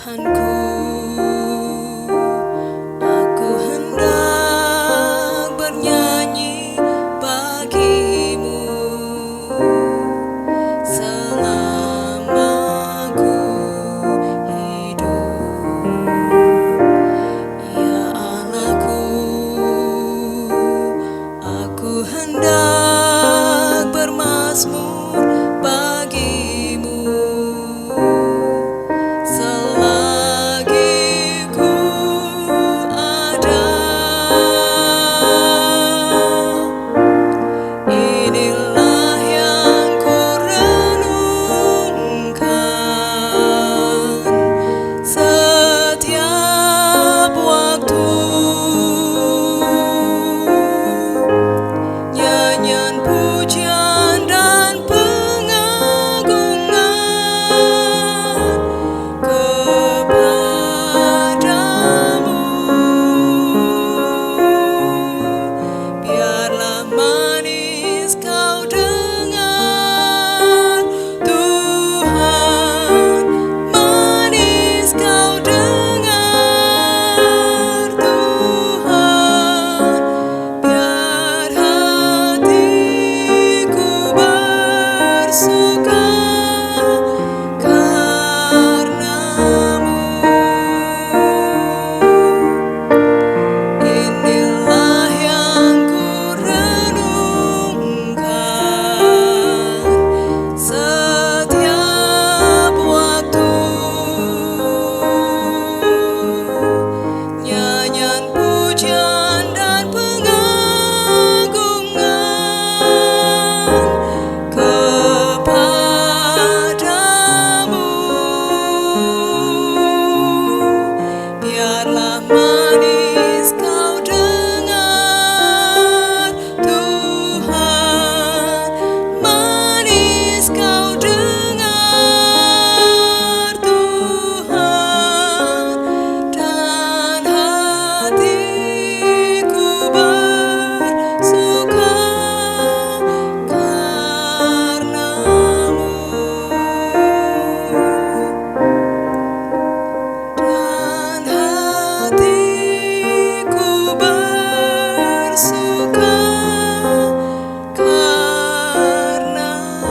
Tuhanku, aku hendak bernyanyi bagimu selama ku hidup. Ya Allahku, aku hendak bermazmur bagimu selagi ku ada. Inilah yang ku renungkan setiap waktu. Nyanyian pujian dan pengagungan kepadamu. Biarlah manis kau dengar, Tuhan, manis kau dengar, Tuhan. Biar hatiku bersuka karenamu. Inilah yang ku renungkan setiap waktu. Nyanyian pujian dan pengagungan kepadamu. Biarlah manis kau dengar, Tuhan, manis kau dengar, Tuhan, dan hatiku bersuka karenamu. Dan hatiku bersuka karenamu.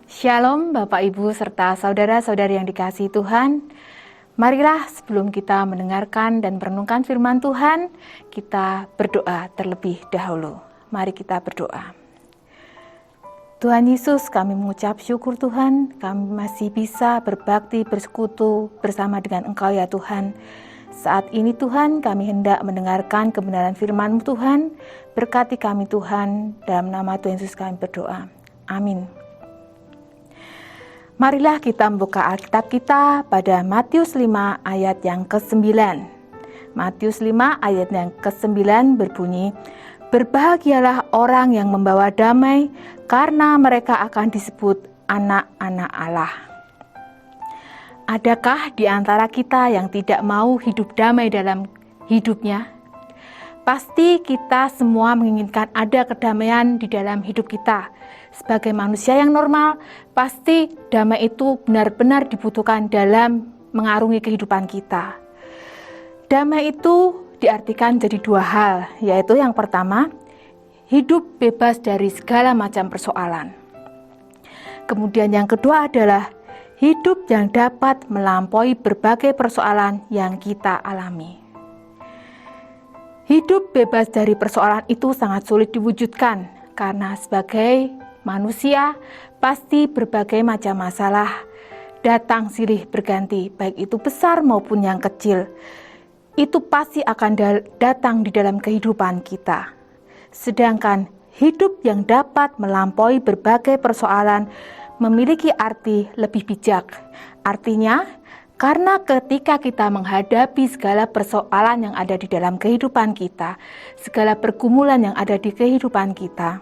Shalom Bapak Ibu serta saudara-saudari yang dikasihi Tuhan. Marilah sebelum kita mendengarkan dan merenungkan firman Tuhan, kita berdoa terlebih dahulu. Mari kita berdoa. Tuhan Yesus, kami mengucap syukur Tuhan, kami masih bisa berbakti bersekutu bersama dengan Engkau ya Tuhan. Saat ini Tuhan, kami hendak mendengarkan kebenaran firman-Mu Tuhan. Berkati kami Tuhan, dalam nama Tuhan Yesus kami berdoa. Amin. Marilah kita membuka Alkitab kita pada Matius 5 ayat yang ke-9. Matius 5 ayat yang ke-9 berbunyi, "Berbahagialah orang yang membawa damai, karena mereka akan disebut anak-anak Allah." Adakah di antara kita yang tidak mau hidup damai dalam hidupnya? Pasti kita semua menginginkan ada kedamaian di dalam hidup kita. Sebagai manusia yang normal, pasti damai itu benar-benar dibutuhkan dalam mengarungi kehidupan kita. Damai itu diartikan jadi dua hal, yaitu yang pertama, hidup bebas dari segala macam persoalan. Kemudian yang kedua adalah hidup yang dapat melampaui berbagai persoalan yang kita alami. Hidup bebas dari persoalan itu sangat sulit diwujudkan, karena sebagai manusia pasti berbagai macam masalah datang silih berganti, baik itu besar maupun yang kecil. Itu pasti akan datang di dalam kehidupan kita. Sedangkan hidup yang dapat melampaui berbagai persoalan memiliki arti lebih bijak. Artinya, karena ketika kita menghadapi segala persoalan yang ada di dalam kehidupan kita, segala pergumulan yang ada di kehidupan kita,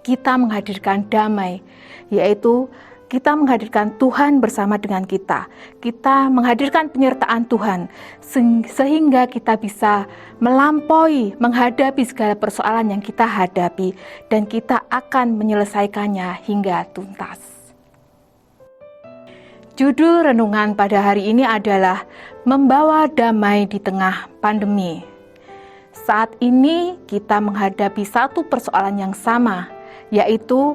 kita menghadirkan damai, yaitu kita menghadirkan Tuhan bersama dengan kita. Kita menghadirkan penyertaan Tuhan sehingga kita bisa melampaui, menghadapi segala persoalan yang kita hadapi dan kita akan menyelesaikannya hingga tuntas. Judul renungan pada hari ini adalah Membawa Damai di Tengah Pandemi. Saat ini kita menghadapi satu persoalan yang sama, yaitu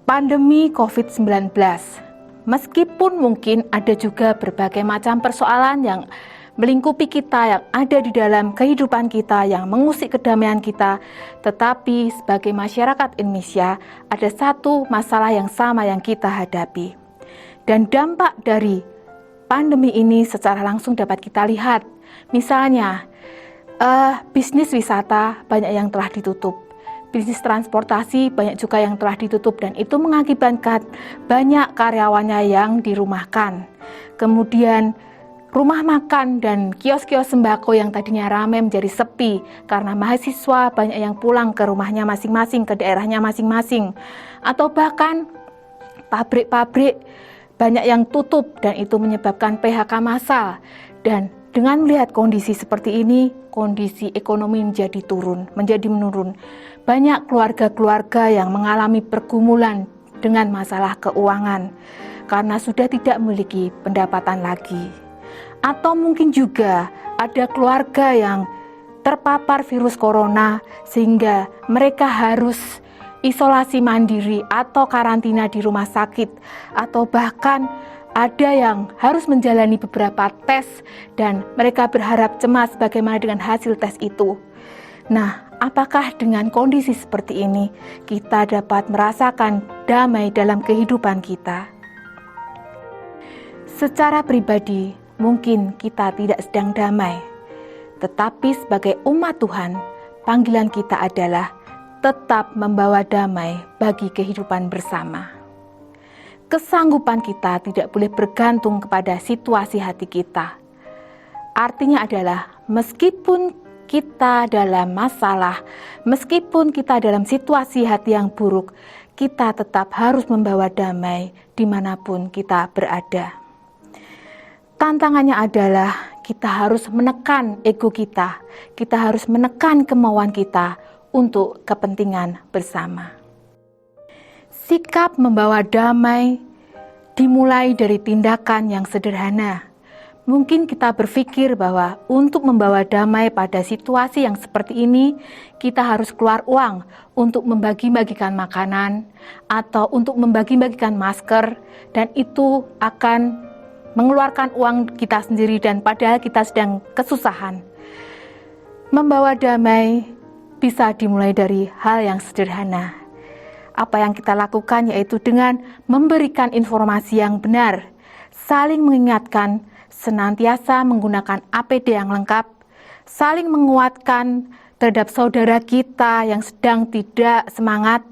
pandemi COVID-19. Meskipun mungkin ada juga berbagai macam persoalan yang melingkupi kita, yang ada di dalam kehidupan kita, yang mengusik kedamaian kita, tetapi sebagai masyarakat Indonesia ada satu masalah yang sama yang kita hadapi. Dan dampak dari pandemi ini secara langsung dapat kita lihat. Misalnya, bisnis wisata banyak yang telah ditutup. Bisnis transportasi banyak juga yang telah ditutup dan itu mengakibatkan banyak karyawannya yang dirumahkan. Kemudian rumah makan dan kios-kios sembako yang tadinya ramai menjadi sepi karena mahasiswa banyak yang pulang ke rumahnya masing-masing, ke daerahnya masing-masing. Atau bahkan pabrik-pabrik banyak yang tutup dan itu menyebabkan PHK massal. Dan dengan melihat kondisi seperti ini, kondisi ekonomi menjadi menurun. Banyak keluarga-keluarga yang mengalami pergumulan dengan masalah keuangan karena sudah tidak memiliki pendapatan lagi. Atau mungkin juga ada keluarga yang terpapar virus corona sehingga mereka harus isolasi mandiri atau karantina di rumah sakit, atau bahkan ada yang harus menjalani beberapa tes dan mereka berharap cemas bagaimana dengan hasil tes itu. Nah, apakah dengan kondisi seperti ini kita dapat merasakan damai dalam kehidupan kita? Secara pribadi, mungkin kita tidak sedang damai, tetapi sebagai umat Tuhan, panggilan kita adalah tetap membawa damai bagi kehidupan bersama. Kesanggupan kita tidak boleh bergantung kepada situasi hati kita. Artinya adalah meskipun kita dalam masalah, meskipun kita dalam situasi hati yang buruk, kita tetap harus membawa damai dimanapun kita berada. Tantangannya adalah kita harus menekan ego kita harus menekan kemauan kita untuk kepentingan bersama. Sikap membawa damai dimulai dari tindakan yang sederhana. Mungkin kita berpikir bahwa untuk membawa damai pada situasi yang seperti ini, kita harus keluar uang untuk membagi-bagikan makanan atau untuk membagi-bagikan masker, dan itu akan mengeluarkan uang kita sendiri dan padahal kita sedang kesusahan. Membawa damai bisa dimulai dari hal yang sederhana. Apa yang kita lakukan yaitu dengan memberikan informasi yang benar, saling mengingatkan, senantiasa menggunakan APD yang lengkap, saling menguatkan terhadap saudara kita yang sedang tidak semangat,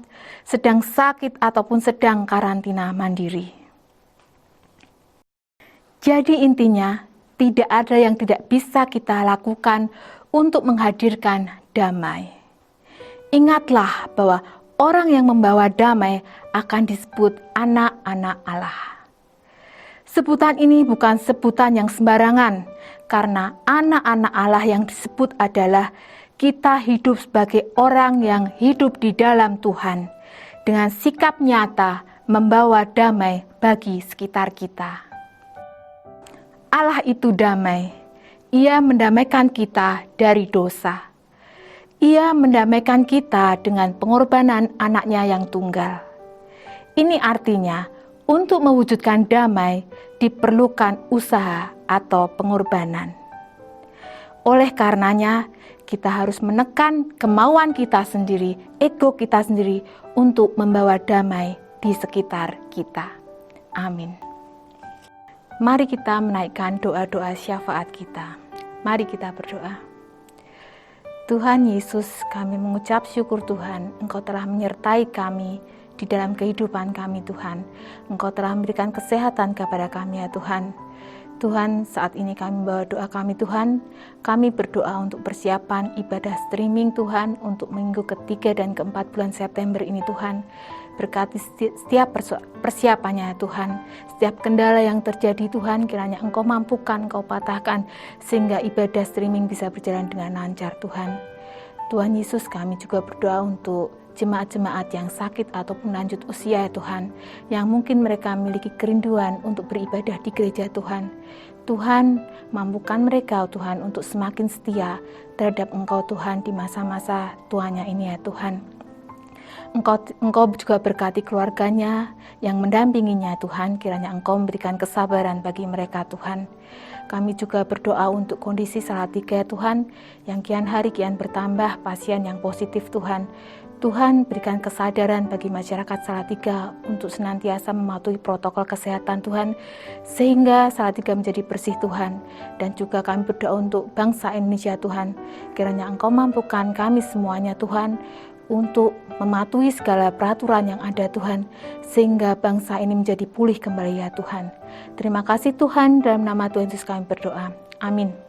sedang sakit ataupun sedang karantina mandiri. Jadi intinya, tidak ada yang tidak bisa kita lakukan untuk menghadirkan damai. Ingatlah bahwa orang yang membawa damai akan disebut anak-anak Allah. Sebutan ini bukan sebutan yang sembarangan, karena anak-anak Allah yang disebut adalah kita hidup sebagai orang yang hidup di dalam Tuhan, dengan sikap nyata membawa damai bagi sekitar kita. Allah itu damai. Ia mendamaikan kita dari dosa. Ia mendamaikan kita dengan pengorbanan anaknya yang tunggal. Ini artinya, untuk mewujudkan damai diperlukan usaha atau pengorbanan. Oleh karenanya, kita harus menekan kemauan kita sendiri, ego kita sendiri untuk membawa damai di sekitar kita. Amin. Mari kita menaikkan doa-doa syafaat kita. Mari kita berdoa. Tuhan Yesus, kami mengucap syukur Tuhan, Engkau telah menyertai kami di dalam kehidupan kami Tuhan. Engkau telah memberikan kesehatan kepada kami ya Tuhan. Tuhan, saat ini kami membawa doa kami Tuhan. Kami berdoa untuk persiapan ibadah streaming Tuhan untuk minggu ketiga dan keempat bulan September ini Tuhan. berkati setiap persiapannya Tuhan. Setiap kendala yang terjadi Tuhan, kiranya Engkau mampukan, Engkau patahkan, sehingga ibadah streaming bisa berjalan dengan lancar Tuhan. Tuhan Yesus, kami juga berdoa untuk jemaat-jemaat yang sakit ataupun lanjut usia ya Tuhan, yang mungkin mereka memiliki kerinduan untuk beribadah di gereja Tuhan. Tuhan, mampukan mereka Tuhan untuk semakin setia terhadap Engkau Tuhan di masa-masa tuanya ini ya Tuhan. Engkau juga berkati keluarganya yang mendampinginya Tuhan, kiranya Engkau memberikan kesabaran bagi mereka Tuhan. Kami juga berdoa untuk kondisi Salatiga Tuhan, yang kian hari kian bertambah pasien yang positif Tuhan. Tuhan, berikan kesadaran bagi masyarakat Salatiga untuk senantiasa mematuhi protokol kesehatan Tuhan, sehingga Salatiga menjadi bersih Tuhan. Dan juga kami berdoa untuk bangsa Indonesia Tuhan, kiranya Engkau mampukan kami semuanya Tuhan, untuk mematuhi segala peraturan yang ada Tuhan, sehingga bangsa ini menjadi pulih kembali ya Tuhan. Terima kasih Tuhan, dalam nama Tuhan Yesus kami berdoa. Amin.